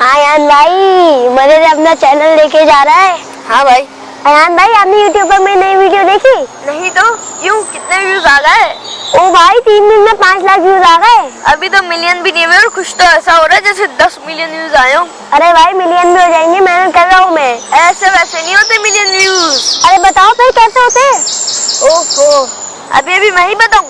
हाँ यान भाई, मदद अपना चैनल लेके जा रहा है। हाँ भाई। अयान भाई, आपने यूट्यूब पर मेरी नई वीडियो देखी? नहीं तो क्यों, कितने व्यूज आ गए? ओ भाई, 3 दिन में 5 लाख व्यूज आ गए। अभी तो मिलियन भी नहीं हुए और कुछ तो ऐसा हो रहा है जैसे 10 मिलियन व्यूज आए हो। अरे भाई, मिलियन भी हो जाएंगे, मेहनत कर रहा हूँ मैं। ऐसे वैसे नहीं होते मिलियन व्यूज। अरे बताओ फिर कैसे होते? ओहो, अभी मैं ही बताऊं।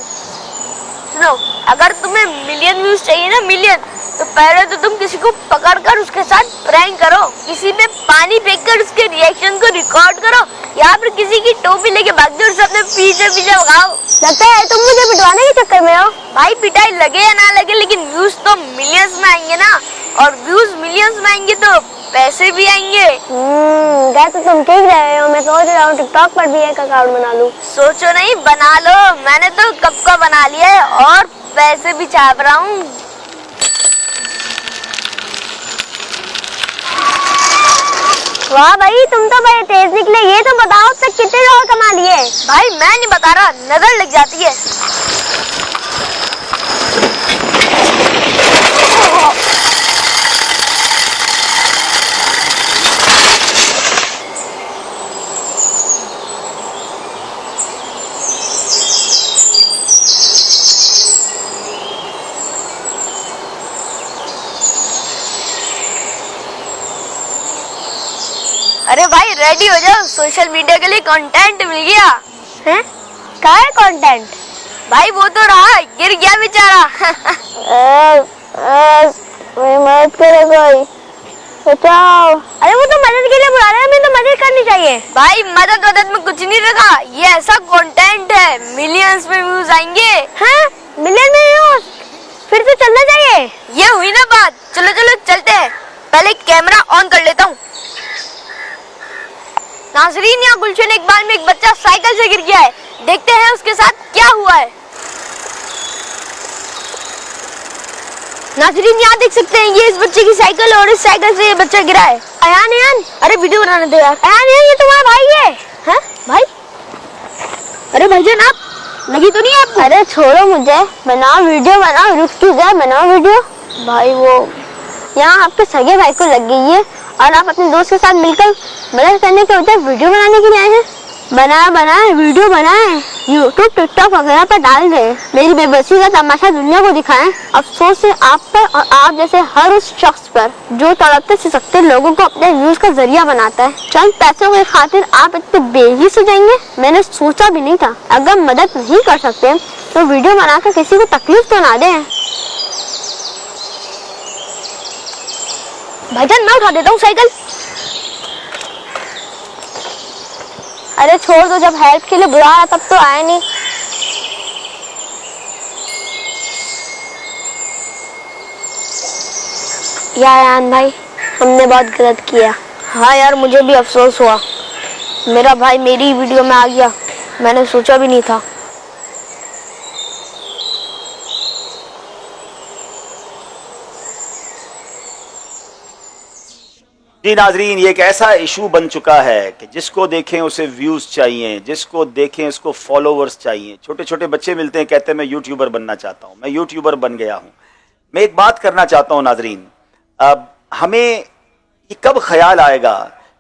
सुनो, अगर तुम्हें मिलियन व्यूज चाहिए ना, मिलियन, तो पहले तो तुम किसी को पकड़कर उसके साथ प्रैंक करो, किसी पे पानी फेंककर उसके रिएक्शन को रिकॉर्ड करो, या फिर किसी की टोपी लेके भाग जाओ और सबने पीछे पीछे भगाओ। लगता है तुम मुझे पिटवाने के चक्कर में हो। भाई पिटाई लगे या ना लगे, लेकिन व्यूज तो मिलियंस में आएंगे ना, और व्यूज मिलियंस में आएंगे तो पैसे भी आएंगे। क्या तो तुम ठीक रहे हो। मैं सोच रहा हूँ टिकटॉक पर भी एक अकाउंट बना लूं। सोचो नहीं, बना लो। मैंने तो कब का बना लिया है और पैसे भी छाप रहा हूँ। वाह भाई, तुम तो बड़े तेज निकले। ये तो बताओ अब तक कितने डॉलर कमा लिए? भाई मैं नहीं बता रहा, नजर लग जाती है। अरे भाई रेडी हो जाओ, सोशल मीडिया के लिए कंटेंट मिल गया हैं? क्या है कंटेंट? भाई वो तो रहा, गिर गया बेचारा। मेरी मदद करे कोई, बचाओ। अरे वो तो मदद के लिए बुला रहे हैं, हमें तो मदद करनी चाहिए। भाई मदद में कुछ नहीं रखा, ये ऐसा कंटेंट है, मिलियंस में व्यूज आएंगे। हैं? मिलियन में व्यूज? फिर तो चलना चाहिए। ये हुई ना बात, चलो चलो चलते हैं। पहले कैमरा ऑन कर लेता हूँ। नाजरीन, यहाँ गुलशन इकबाल में एक बच्चा साइकिल से गिर गया है, देखते हैं उसके साथ क्या हुआ है। नाजरीन, यहाँ देख सकते हैं, ये इस बच्चे की साइकिल और इस साइकिल से ये बच्चा गिरा है। अयान, अरे वीडियो बनाने दो यार। अयान, ये तुम्हारा भाई है? हैं भाई? अरे भाईजान, आप लगी तो नहीं आपको? अरे छोड़ो मुझे, बनाओ वीडियो, बनाओ। रुक क्यों गए, बनाओ वीडियो। भाई वो यहाँ आपके सगे भाई को लग गई है और आप अपने दोस्त के साथ मिलकर मदद करने के बजाय वीडियो बनाने के लिए आए हैं। बनाए वीडियो बनाए, यूट्यूब टिकटॉक वगैरह पर डाल दें, मेरी बेबसी का तमाशा दुनिया को दिखाएं। अफसोस है आप पर और आप जैसे हर उस शख्स पर जो तड़पते सिसकते लोगों को अपने व्यूज का जरिया बनाता है। चंद पैसों के खातिर आप इतने बेहिस हो जाएंगे, मैंने सोचा भी नहीं था। अगर मदद नहीं कर सकते तो वीडियो बनाकर किसी को तकलीफ तो ना दें। भाईजान, मैं उठा देता हूँ साइकिल। अरे छोड़ दो, जब हेल्प के लिए बुलाया तब तो आए नहीं। यार भाई, हमने बहुत गलत किया। हाँ यार, मुझे भी अफसोस हुआ, मेरा भाई मेरी वीडियो में आ गया, मैंने सोचा भी नहीं था। जी नाजरीन, ये एक ऐसा इशू बन चुका है कि जिसको देखें उसे व्यूज चाहिए, जिसको देखें उसको फॉलोवर्स चाहिए। छोटे छोटे बच्चे मिलते हैं, कहते हैं मैं यूट्यूबर बनना चाहता हूं, मैं यूट्यूबर बन गया हूं। मैं एक बात करना चाहता हूं नाजरीन, अब हमें ये कब ख्याल आएगा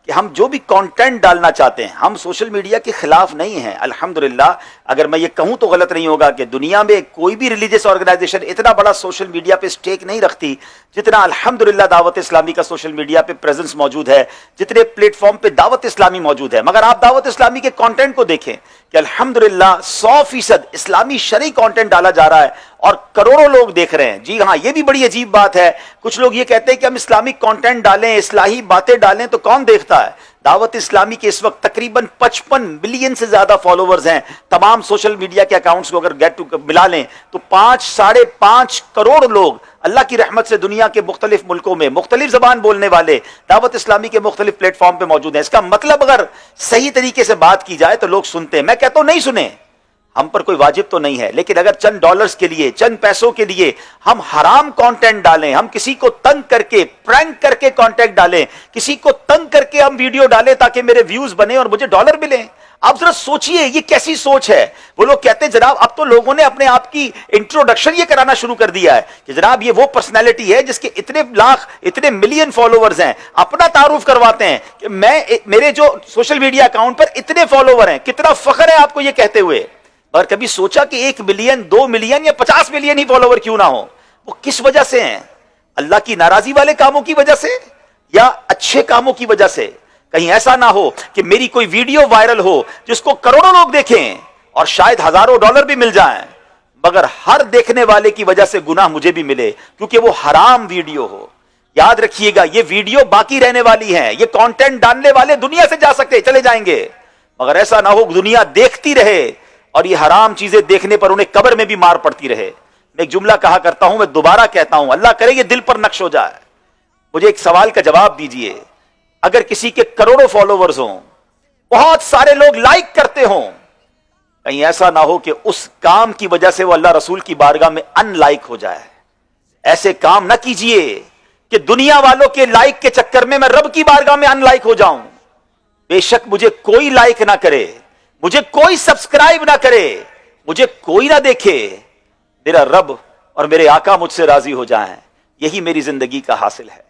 कि हम जो भी कंटेंट डालना चाहते हैं, हम सोशल मीडिया के खिलाफ नहीं हैं। अल्हम्दुलिल्लाह, अगर मैं ये कहूं तो गलत नहीं होगा कि दुनिया में कोई भी रिलीजियस ऑर्गेनाइजेशन इतना बड़ा सोशल मीडिया पे स्टेक नहीं रखती जितना अल्हम्दुलिल्लाह दावत इस्लामी का सोशल मीडिया पे प्रेजेंस मौजूद है, जितने प्लेटफॉर्म पे दावत इस्लामी मौजूद है। मगर आप दावत इस्लामी के कंटेंट को देखें कि अल्हम्दुलिल्लाह 100% इस्लामी शरई कंटेंट डाला जा रहा है और करोड़ों लोग देख रहे हैं। जी हाँ, ये भी बड़ी अजीब बात है। कुछ लोग ये कहते हैं कि हम इस्लामिक कंटेंट डालें, इस्लाही बातें डालें तो कौन देखता है। दावत इस्लामी के इस वक्त तकरीबन 55 मिलियन से ज्यादा फॉलोवर्स हैं। तमाम सोशल मीडिया के अकाउंट्स को अगर मिला लें तो 5-5.5 करोड़ लोग अल्लाह की रहमत से दुनिया के मुख्तलिफ मुल्कों में मुख्तलिफ जबान बोलने वाले दावत इस्लामी के मुख्तलिफ प्लेटफॉर्म पे मौजूद हैं। इसका मतलब अगर सही तरीके से बात की जाए तो लोग सुनते हैं। मैं कहता हूं नहीं सुने, हम पर कोई वाजिब तो नहीं है, लेकिन अगर चंद डॉलर्स के लिए, चंद पैसों के लिए हम हराम कंटेंट डालें, हम किसी को तंग करके, प्रैंक करके कंटेंट डालें, किसी को तंग करके हम वीडियो डालें ताकि मेरे व्यूज बने और मुझे डॉलर मिले, आप जरा सोचिए ये कैसी सोच है। वो लोग कहते हैं जनाब अब तो लोगों ने अपने आप की इंट्रोडक्शन ये कराना शुरू कर दिया है कि जनाब ये वो पर्सनैलिटी है जिसके इतने लाख इतने मिलियन फॉलोवर्स हैं, अपना तारुफ करवाते हैं कि मेरे जो सोशल मीडिया अकाउंट पर इतने फॉलोवर हैं, कितना फख्र है आपको ये कहते हुए। और कभी सोचा कि 1 मिलियन 2 मिलियन या 50 मिलियन ही फॉलोवर क्यों ना हो, वो किस वजह से हैं? अल्लाह की नाराजी वाले कामों की वजह से या अच्छे कामों की वजह से? कहीं ऐसा ना हो कि मेरी कोई वीडियो वायरल हो जिसको करोड़ों लोग देखें और शायद हजारों डॉलर भी मिल जाएं, मगर हर देखने वाले की वजह से गुनाह मुझे भी मिले क्योंकि वो हराम वीडियो हो। याद रखिएगा ये वीडियो बाकी रहने वाली है, ये कंटेंट डालने वाले दुनिया से जा सकते चले जाएंगे, मगर ऐसा ना हो दुनिया देखती रहे और ये हराम चीजें देखने पर उन्हें कब्र में भी मार पड़ती रहे। मैं एक जुमला कहा करता हूं, मैं दोबारा कहता हूं, अल्लाह करे ये दिल पर नक्श हो जाए। मुझे एक सवाल का जवाब दीजिए, अगर किसी के करोड़ों फॉलोवर्स हों, बहुत सारे लोग लाइक करते हों, कहीं ऐसा ना हो कि उस काम की वजह से वो अल्लाह रसूल की बारगाह में अनलाइक हो जाए? ऐसे काम ना कीजिए कि दुनिया वालों के लाइक के चक्कर में मैं रब की बारगाह में अनलाइक हो जाऊं। बेशक मुझे कोई लाइक ना करे, मुझे कोई सब्सक्राइब ना करे, मुझे कोई ना देखे, मेरा रब और मेरे आका मुझसे राजी हो जाएं, यही मेरी जिंदगी का हासिल है।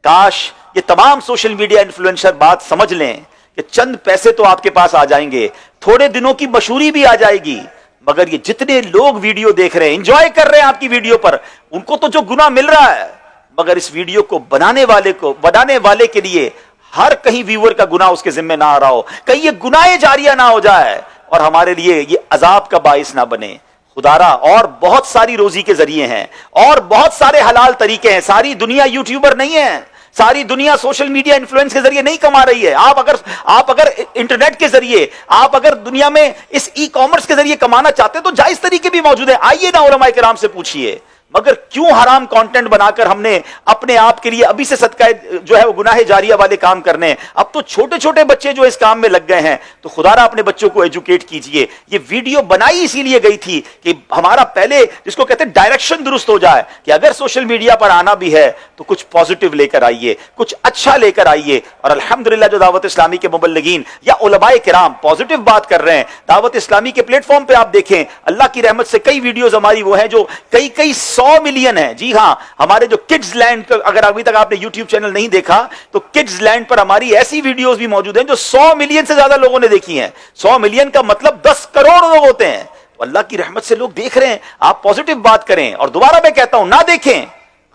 काश ये तमाम सोशल मीडिया इन्फ्लुएंसर बात समझ लें कि चंद पैसे तो आपके पास आ जाएंगे, थोड़े दिनों की मशहूरी भी आ जाएगी, मगर ये जितने लोग वीडियो देख रहे हैं, एंजॉय कर रहे हैं आपकी वीडियो पर, उनको तो जो गुनाह मिल रहा है, मगर इस वीडियो को बनाने वाले के लिए हर कहीं व्यूअर का गुनाह उसके जिम्मे ना आ रहा हो, कहीं ये गुनाह जारिया ना हो जाए और हमारे लिए ये अजाब का बाइस ना बने। खुदारा और बहुत सारी रोजी के जरिए हैं और बहुत सारे हलाल तरीके हैं। सारी दुनिया यूट्यूबर नहीं है, सारी दुनिया सोशल मीडिया इन्फ्लुएंस के जरिए नहीं कमा रही है। आप अगर इंटरनेट के जरिए, आप अगर दुनिया में इस ई कॉमर्स के जरिए कमाना चाहते हैं तो जायज तरीके भी मौजूद है। आइए ना उलमा किराम से पूछिए, मगर क्यों हराम कंटेंट बनाकर हमने अपने आप के लिए अभी से सदका जो है वो गुनाह जारिया वाले काम करने हैं। अब तो छोटे छोटे बच्चे जो इस काम में लग गए हैं, तो खुदारा अपने बच्चों को एजुकेट कीजिए। ये वीडियो बनाई इसीलिए गई थी कि हमारा पहले जिसको कहते हैं डायरेक्शन दुरुस्त हो जाए कि अगर सोशल मीडिया पर आना भी है तो कुछ पॉजिटिव लेकर आइए, कुछ अच्छा लेकर आइए। और अल्हम्दुलिल्लाह जो दावत इस्लामी के मुबल्लिगीन या उलमाए किराम पॉजिटिव बात कर रहे हैं, दावत इस्लामी के प्लेटफॉर्म पे आप देखें, अल्लाह की रहमत से कई वीडियोज हमारी वो हैं जो कई 100 मिलियन है। जी हां, हमारे जो किड्स लैंड, अगर अभी तक आपने यूट्यूब चैनल नहीं देखा तो किड्स लैंड पर हमारी ऐसी वीडियोस भी मौजूद हैं जो 100 मिलियन से ज्यादा लोगों ने देखी हैं। 100 मिलियन का मतलब 10 करोड़ लोग होते हैं। तो अल्लाह की रहमत से लोग देख रहे हैं। आप पॉजिटिव बात करें। और दोबारा मैं कहता हूं, ना देखें,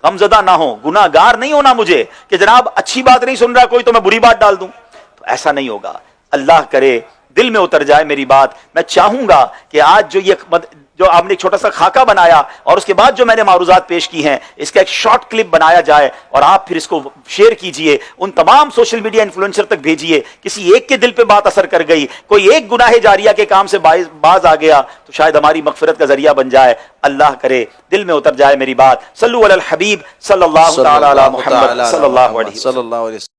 गमजदा ना हो, गुनाहगार नहीं होना मुझे कि जनाब अच्छी बात नहीं सुन रहा कोई तो मैं बुरी बात डाल दूं, तो ऐसा नहीं होगा। अल्लाह करे दिल में उतर जाए मेरी बात। मैं चाहूंगा कि आज जो आपने एक छोटा सा खाका बनाया और उसके बाद जो मैंने मारूजात पेश की हैं, इसका एक शॉर्ट क्लिप बनाया जाए और आप फिर इसको शेयर कीजिए, उन तमाम सोशल मीडिया इन्फ्लुएंसर तक भेजिए। किसी एक के दिल पे बात असर कर गई, कोई एक गुनाह जारिया के काम से बाज आ गया तो शायद हमारी मगफिरत का जरिया बन जाए। अल्लाह करे दिल में उतर जाए मेरी बात। सल्लु अलल हबीब सल्लल्लाहु तआला अला मुहम्मद सल्लल्लाहु अलैहि वसल्लम।